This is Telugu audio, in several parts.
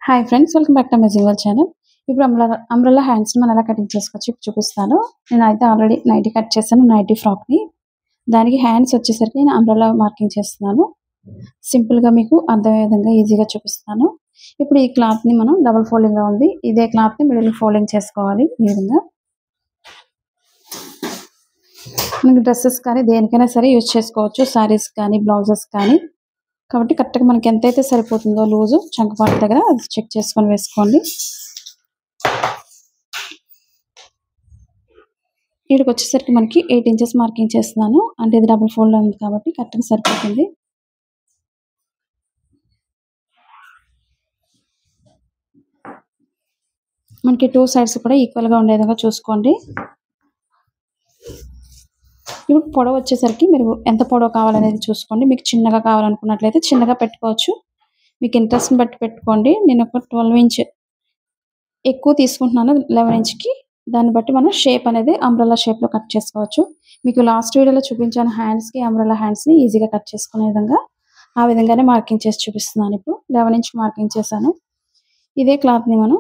Hi friends, welcome back to amazing world channel. ఇప్పుడు అంబ్రెల్లా హ్యాండ్స్ని మనం ఎలా కటింగ్ చేసుకోవచ్చు ఇప్పుడు చూపిస్తాను. నేనైతే ఆల్రెడీ నైటీ కట్ చేశాను, నైటీ ఫ్రాక్ని. దానికి హ్యాండ్స్ వచ్చేసరికి నేను అంబ్రెల్లా మార్కింగ్ చేస్తున్నాను. సింపుల్గా మీకు అర్థమయ్యే విధంగా ఈజీగా చూపిస్తాను. ఇప్పుడు ఈ క్లాత్ని మనం డబుల్ ఫోల్డింగ్లో ఉంది, ఇదే క్లాత్ని మిడిల్ ఫోల్డింగ్ చేసుకోవాలి. ఈ విధంగా మనకి డ్రెస్సెస్ కానీ దేనికైనా సరే యూజ్ చేసుకోవచ్చు, శారీస్ కానీ బ్లౌజెస్ కానీ. కాబట్టి కరెక్ట్గా మనకి ఎంతైతే సరిపోతుందో లూజు చంకపాటు దగ్గర అది చెక్ చేసుకొని వేసుకోండి. ఇక్కడికి వచ్చేసరికి మనకి 8 ఇంచెస్ మార్కింగ్ చేస్తున్నాను, అంటే ఇది డబుల్ ఫోల్డ్ ఉంది కాబట్టి కరెక్ట్గా సరిపోతుంది. మనకి 2 సైడ్స్ కూడా ఈక్వల్గా ఉండే విధంగా చూసుకోండి. ఇప్పుడు పొడవు వచ్చేసరికి మీరు ఎంత పొడవు కావాలనేది చూసుకోండి. మీకు చిన్నగా కావాలనుకున్నట్లయితే చిన్నగా పెట్టుకోవచ్చు, మీకు ఇంట్రెస్ట్ని బట్టి పెట్టుకోండి. నేను ఒక 12 ఇంచ్ ఎక్కువ తీసుకుంటున్నాను 11 ఇంచ్కి. దాన్ని బట్టి మనం షేప్ అనేది అంబ్రెల్లా షేప్లో కట్ చేసుకోవచ్చు. మీకు లాస్ట్ వీడియోలో చూపించాను హ్యాండ్స్కి అంబ్రెల్లా హ్యాండ్స్ని ఈజీగా కట్ చేసుకునే విధంగా, ఆ విధంగానే మార్కింగ్ చేసి చూపిస్తున్నాను. ఇప్పుడు 11 ఇంచ్ మార్కింగ్ చేశాను. ఇదే క్లాత్ని మనం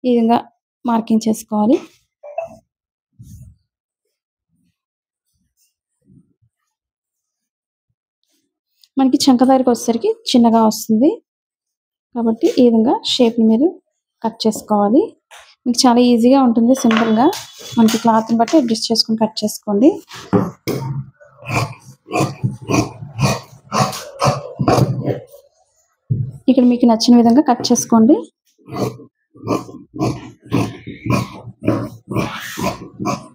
ఈ విధంగా మార్కింగ్ చేసుకోవాలి. మనకి చంక దగ్గరికి వచ్చేసరికి చిన్నగా వస్తుంది కాబట్టి ఈ విధంగా షేప్ని మీరు కట్ చేసుకోవాలి. మీకు చాలా ఈజీగా ఉంటుంది, సింపుల్గా మనకి క్లాత్ని బట్టి అడ్జస్ట్ చేసుకొని కట్ చేసుకోండి. ఇక్కడ మీకు నచ్చిన విధంగా కట్ చేసుకోండి.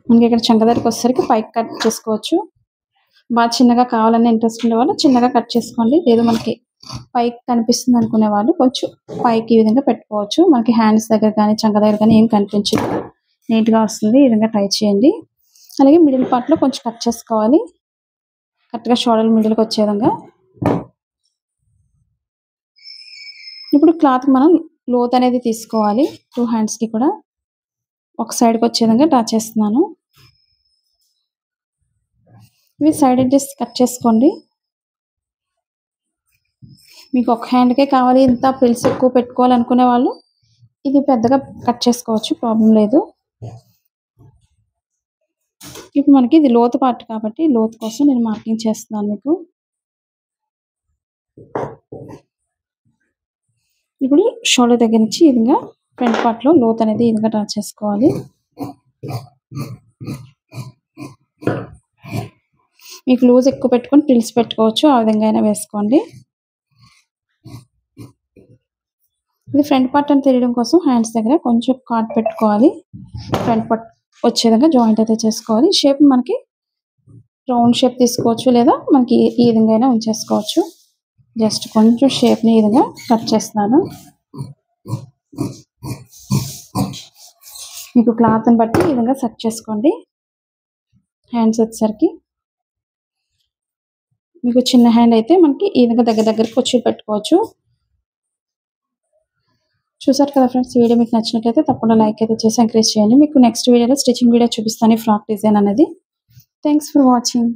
మనకి ఇక్కడ చంక దగ్గరికి వచ్చేసరికి పైకి కట్ చేసుకోవచ్చు. బాగా చిన్నగా కావాలనే ఇంట్రెస్ట్ ఉండే వాళ్ళు చిన్నగా కట్ చేసుకోండి, లేదు మనకి పైకి కనిపిస్తుంది అనుకునే వాళ్ళు కొంచెం పైకి ఈ విధంగా పెట్టుకోవచ్చు. మనకి హ్యాండ్స్ దగ్గర కానీ చంక దగ్గర కానీ ఏం కనిపించదు, నీట్గా వస్తుంది. ఈ విధంగా ట్రై చేయండి. అలాగే మిడిల్ పార్ట్లో కొంచెం కట్ చేసుకోవాలి, కరెక్ట్గా షోల్డర్ మిడిల్కి వచ్చే విధంగా. ఇప్పుడు క్లాత్ మనం లోత్ అనేది తీసుకోవాలి. 2 హ్యాండ్స్కి కూడా ఒక సైడ్కి వచ్చే విధంగా డ్రా చేస్తున్నాను. ఇవి సైడ్ ఎడ్జెస్ కట్ చేసుకోండి. మీకు ఒక హ్యాండ్కే కావాలి, ఇంత ప్రిల్స్ ఎక్కువ పెట్టుకోవాలనుకునే వాళ్ళు ఇది పెద్దగా కట్ చేసుకోవచ్చు, ప్రాబ్లం లేదు. ఇప్పుడు మనకి ఇది లోతు పార్ట్ కాబట్టి లోతు కోసం నేను మార్కింగ్ చేస్తున్నాను మీకు. ఇప్పుడు షోల్డర్ దగ్గర నుంచి ఈ విధంగా ఫ్రంట్ పార్ట్లో లోతు అనేది ఈ విధంగా డ్రా చేసుకోవాలి. మీకు లూజ్ ఎక్కువ పెట్టుకొని ప్రిల్స్ పెట్టుకోవచ్చు, ఆ విధంగా అయినా వేసుకోండి. ఇది ఫ్రంట్ పార్ట్ అని తెలియడం కోసం హ్యాండ్స్ దగ్గర కొంచెం కాట్ పెట్టుకోవాలి. ఫ్రంట్ పార్ట్ వచ్చే విధంగా జాయింట్ అయితే చేసుకోవాలి. షేప్ మనకి రౌండ్ షేప్ తీసుకోవచ్చు, లేదా మనకి ఈ విధంగా అయినా ఉంచేసుకోవచ్చు. జస్ట్ కొంచెం షేప్ని ఈ విధంగా కట్ చేస్తున్నాను. మీకు క్లాత్ని బట్టి ఈ విధంగా సెట్ చేసుకోండి. హ్యాండ్స్ వచ్చేసరికి మీకు చిన్న హ్యాండ్ అయితే మనకి ఈ విధంగా దగ్గరికి వచ్చి పెట్టుకోవచ్చు. చూసారు కదా ఫ్రెండ్స్, ఈ వీడియో మీకు నచ్చినట్లయితే తప్పకుండా లైక్ అయితే చేసి ఎంకరేజ్ చేయండి. మీకు నెక్స్ట్ వీడియోలో స్టిచ్చింగ్ వీడియో చూపిస్తాను, ఫ్రాక్ డిజైన్ అనేది. Thanks for watching.